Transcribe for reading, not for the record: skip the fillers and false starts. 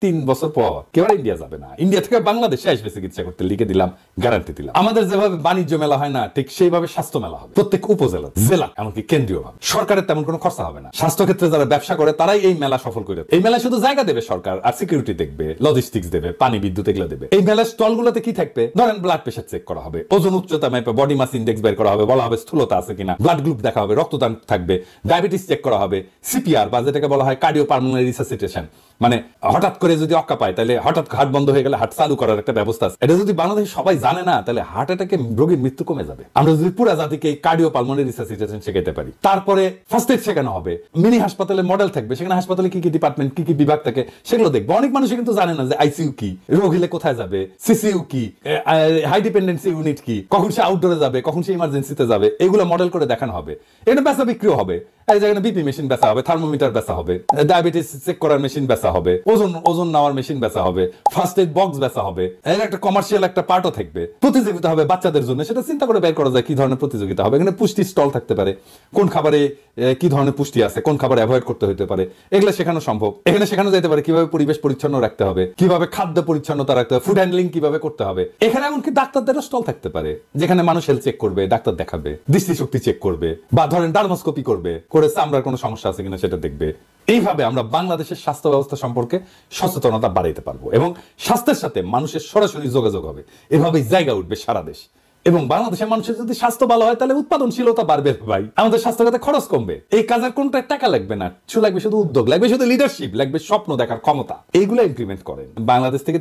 3 বছর পর কেউ আর ইন্ডিয়া যাবে না, ইন্ডিয়া থেকে বাংলাদেশে আসবে চিকিৎসা করতে, লিখে দিলাম, গ্যারান্টি দিলাম। আমাদের যেভাবে বাণিজ্য মেলা হয় না, ঠিক সেইভাবে স্বাস্থ্য মেলা হবে প্রত্যেক উপজেলা, জেলা, এমনকি কেন্দ্রীয় ভাবে। সরকারের তেমন কোনো খরচা হবে না। স্বাস্থ্য ক্ষেত্রে যারা ব্যবসা করে তারাই এই মেলা সফল করে। এই মেলায় শুধু জায়গা দেবে সরকার, আর সিকিউরিটি দেখবে, লজিস্টিক্স দেবে, পানি বিদ্যুৎ এগুলো দেবে। এই মেলার স্টল গুলোতে কি থাকবে? ধরেন ব্লাড প্রেশার চেক করা হবে, ওজন উচ্চতা মাপে বডি মাস ইন্ডেক্স বের করা হবে, বলা হবে স্থূলতা আছে কিনা, ব্লাড গ্রুপ দেখা হবে, রক্তদান থাকবে, ডায়াবেটিস চেক করা হবে, সিপিআর বা যেটাকে বলা হয় কার্ডিও পালমোনারি রিসাসিটেশন, মানে হঠাৎ করে যদি অক্কা পায় তাহলে হঠাৎ হার্ট বন্ধ হয়ে গেলে হার্ট চালু করার একটা ব্যবস্থা আছে। এটা যদি বাংলাদেশে সবাই জানে না, তাহলে হার্ট অ্যাটাকে রোগীর মৃত্যু কমে যাবে। আমরা যদি পুরো জাতিকে এই কার্ডিও পালমোনারি রিসাসিটেশন শেখাতে পারি। তারপরে ফার্স্ট এড শেখানো হবে, মিনি হাসপাতালে মডেল থাকবে, সেখানে হাসপাতালে কি কি ডিপার্টমেন্ট, কি কি বিভাগ থাকে সেগুলো দেখবে। অনেক মানুষ কিন্তু জানে না যে আইসিইউ কি, রোগ হলে কোথায় যাবে, সিসিইউ কি, হাই ডিপেন্ডেন্সি ইউনিট কি, কখন সে আউটডোরে যাবে, কখন সে ইমার্জেন্সিতে যাবে, এগুলো মডেল করে দেখানো হবে। এটা বেচা বিক্রিও হবে। এই জায়গায় বিপি মেশিন বেচা হবে, থার্মোমিটার বেচা হবে, ডায়াবেটিস চেক করার মেশিন বেচা হবে, ওজন নেওয়ার মেশিন বেচা হবে, ফার্স্ট এড বক্স বেচা হবে। এর একটা কমার্শিয়াল একটা পার্টও থাকবে। প্রতিযোগিতা হবে বাচ্চাদের জন্য, সেটা চিন্তা করে বের করা যায় কি ধরনের প্রতিযোগিতা হবে। এখানে পুষ্টি স্টল থাকতে পারে, কোন খাবারে কি ধরনের পুষ্টি আছে, কোন খাবার অ্যাভয়েড করতে হতে পারে, এগুলো শেখানো সম্ভব। এখানে শেখানো যেতে পারে কিভাবে পরিবেশ পরিচ্ছন্ন রাখতে হবে, কিভাবে খাদ্য পরিচ্ছন্নতা রাখতে হবে, ফুড হ্যান্ডলিং কিভাবে করতে হবে। এখানে এমনকি ডাক্তারদেরও স্টল থাকতে পারে, যেখানে মানুষ হেলথ চেক করবে, ডাক্তার দেখাবে, দৃষ্টিশক্তি চেক করবে, বা ধরেন ডার্মোস্কোপি করবে, করে চামড়ার কোনো সমস্যা আছে কিনা সেটা দেখবে। এইভাবে আমরা বাংলাদেশের স্বাস্থ্য ব্যবস্থা সম্পর্কে সচেতনতা বাড়াইতে পারবো এবং স্বাস্থ্যের সাথে মানুষের সরাসরি যোগাযোগ হবে। এভাবেই জায়গা উঠবে সারা দেশ। এবং বাংলাদেশের মানুষের যদি স্বাস্থ্য ভালো হয় তাহলে উৎপাদনশীলতা বাড়বে ভাই, আমাদের স্বাস্থ্য খাতে খরচ কমবে। এই কাজের কোনটা টাকা লাগবে না, লাগবে শুধু উদ্যোগ, লাগবে শুধু লিডারশিপ, লাগবে স্বপ্ন দেখার ক্ষমতা। এইগুলো ইমপ্লিমেন্ট করেন। বাংলাদেশ থেকে